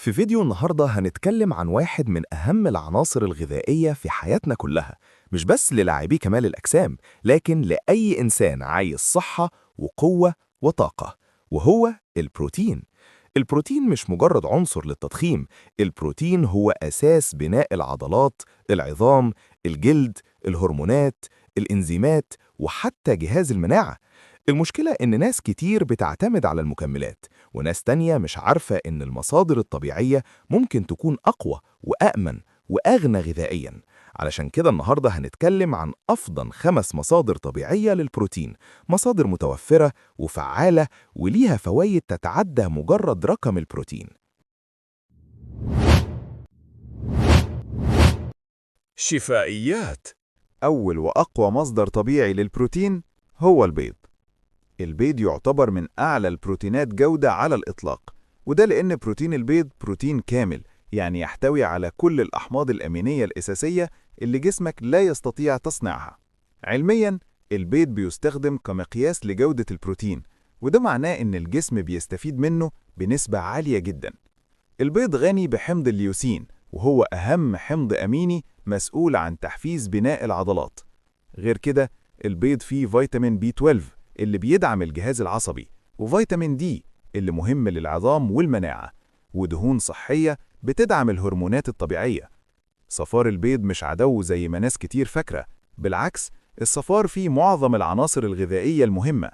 في فيديو النهاردة هنتكلم عن واحد من أهم العناصر الغذائية في حياتنا كلها، مش بس للاعبي كمال الأجسام، لكن لأي إنسان عايز صحة وقوة وطاقة، وهو البروتين. البروتين مش مجرد عنصر للتضخيم، البروتين هو أساس بناء العضلات، العظام، الجلد، الهرمونات، الإنزيمات، وحتى جهاز المناعة. المشكلة إن ناس كتير بتعتمد على المكملات، وناس تانية مش عارفة إن المصادر الطبيعية ممكن تكون أقوى وأأمن وأغنى غذائياً. علشان كده النهاردة هنتكلم عن أفضل 5 مصادر طبيعية للبروتين، مصادر متوفرة وفعالة وليها فوائد تتعدى مجرد رقم البروتين. شفائيات. أول وأقوى مصدر طبيعي للبروتين هو البيض. البيض يعتبر من أعلى البروتينات جودة على الإطلاق، وده لأن بروتين البيض بروتين كامل، يعني يحتوي على كل الأحماض الأمينية الأساسية اللي جسمك لا يستطيع تصنيعها. علمياً، البيض بيستخدم كمقياس لجودة البروتين، وده معناه إن الجسم بيستفيد منه بنسبة عالية جداً. البيض غني بحمض الليوسين، وهو أهم حمض أميني مسؤول عن تحفيز بناء العضلات. غير كده، البيض فيه فيتامين B12 اللي بيدعم الجهاز العصبي، وفيتامين D اللي مهم للعظام والمناعة، ودهون صحية بتدعم الهرمونات الطبيعية. صفار البيض مش عدو زي ما ناس كتير فاكرة، بالعكس، الصفار فيه معظم العناصر الغذائية المهمة.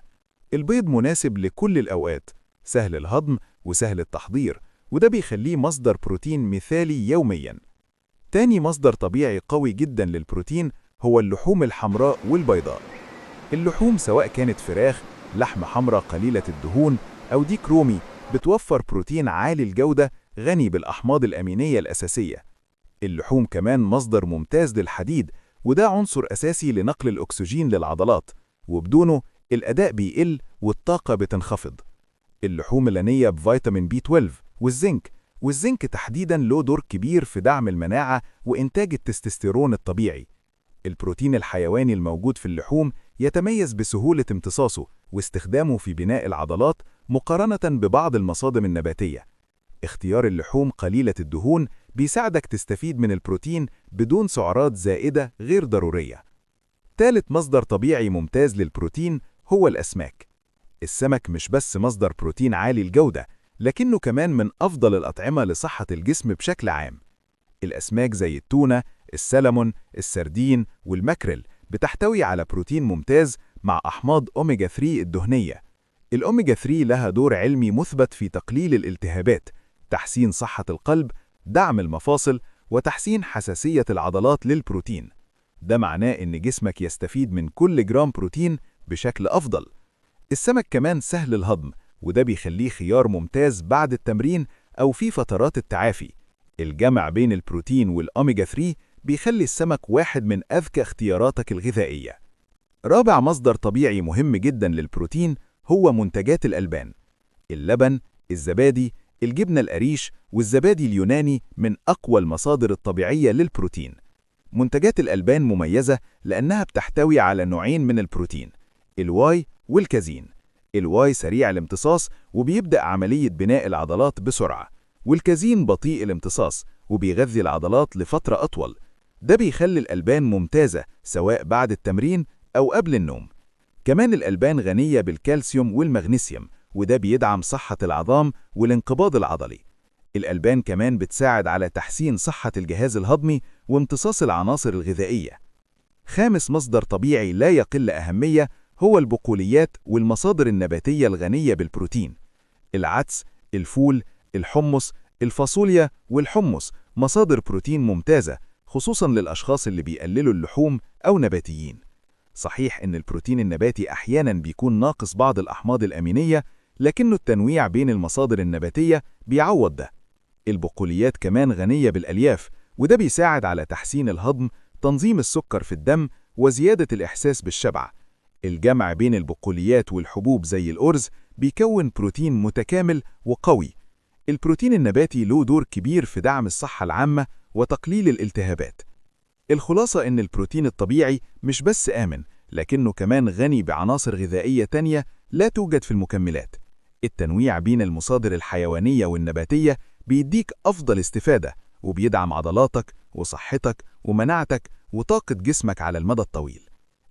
البيض مناسب لكل الأوقات، سهل الهضم وسهل التحضير، وده بيخليه مصدر بروتين مثالي يومياً. تاني مصدر طبيعي قوي جداً للبروتين هو اللحوم الحمراء والبيضاء. اللحوم سواء كانت فراخ، لحم حمراء قليلة الدهون، أو ديك رومي، بتوفر بروتين عالي الجودة غني بالأحماض الأمينية الأساسية. اللحوم كمان مصدر ممتاز للحديد، وده عنصر أساسي لنقل الأكسجين للعضلات، وبدونه الأداء بيقل والطاقة بتنخفض. اللحوم الغنية بفيتامين B12 والزنك تحديداً له دور كبير في دعم المناعة وإنتاج التستوستيرون الطبيعي. البروتين الحيواني الموجود في اللحوم يتميز بسهولة امتصاصه واستخدامه في بناء العضلات مقارنة ببعض المصادر النباتية. اختيار اللحوم قليلة الدهون بيساعدك تستفيد من البروتين بدون سعرات زائدة غير ضرورية. ثالث مصدر طبيعي ممتاز للبروتين هو الأسماك. السمك مش بس مصدر بروتين عالي الجودة، لكنه كمان من أفضل الأطعمة لصحة الجسم بشكل عام. الأسماك زي التونة، السلمون، السردين والماكريل بتحتوي على بروتين ممتاز مع أحماض أوميجا 3 الدهنية. الأوميجا 3 لها دور علمي مثبت في تقليل الالتهابات، تحسين صحة القلب، دعم المفاصل، وتحسين حساسية العضلات للبروتين. ده معناه إن جسمك يستفيد من كل جرام بروتين بشكل أفضل. السمك كمان سهل الهضم، وده بيخليه خيار ممتاز بعد التمرين أو في فترات التعافي. الجمع بين البروتين والأوميجا 3 بيخلي السمك واحد من أذكى اختياراتك الغذائية. رابع مصدر طبيعي مهم جدا للبروتين هو منتجات الألبان. اللبن، الزبادي، الجبنة القريش والزبادي اليوناني من أقوى المصادر الطبيعية للبروتين. منتجات الألبان مميزة لأنها بتحتوي على نوعين من البروتين، الواي والكازين. الواي سريع الامتصاص وبيبدأ عملية بناء العضلات بسرعة، والكازين بطيء الامتصاص وبيغذي العضلات لفترة أطول. ده بيخلي الألبان ممتازة سواء بعد التمرين أو قبل النوم. كمان الألبان غنية بالكالسيوم والمغنيسيوم، وده بيدعم صحة العظام والانقباض العضلي. الألبان كمان بتساعد على تحسين صحة الجهاز الهضمي وامتصاص العناصر الغذائية. خامس مصدر طبيعي لا يقل أهمية هو البقوليات والمصادر النباتية الغنية بالبروتين. العدس، الفول، الحمص، الفاصوليا والحمص مصادر بروتين ممتازة، خصوصاً للأشخاص اللي بيقللوا اللحوم أو نباتيين. صحيح إن البروتين النباتي أحياناً بيكون ناقص بعض الأحماض الأمينية، لكنه التنويع بين المصادر النباتية بيعوض ده. البقوليات كمان غنية بالألياف، وده بيساعد على تحسين الهضم، تنظيم السكر في الدم، وزيادة الإحساس بالشبع. الجمع بين البقوليات والحبوب زي الأرز بيكون بروتين متكامل وقوي. البروتين النباتي له دور كبير في دعم الصحة العامة وتقليل الالتهابات. الخلاصة إن البروتين الطبيعي مش بس آمن، لكنه كمان غني بعناصر غذائية تانية لا توجد في المكملات. التنويع بين المصادر الحيوانية والنباتية بيديك أفضل استفادة وبيدعم عضلاتك وصحتك ومناعتك وطاقة جسمك على المدى الطويل.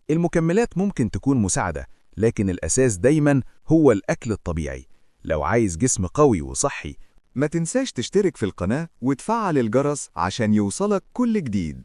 المكملات ممكن تكون مساعدة، لكن الأساس دايما هو الأكل الطبيعي. لو عايز جسم قوي وصحي، ما تنساش تشترك في القناة وتفعل الجرس عشان يوصلك كل جديد.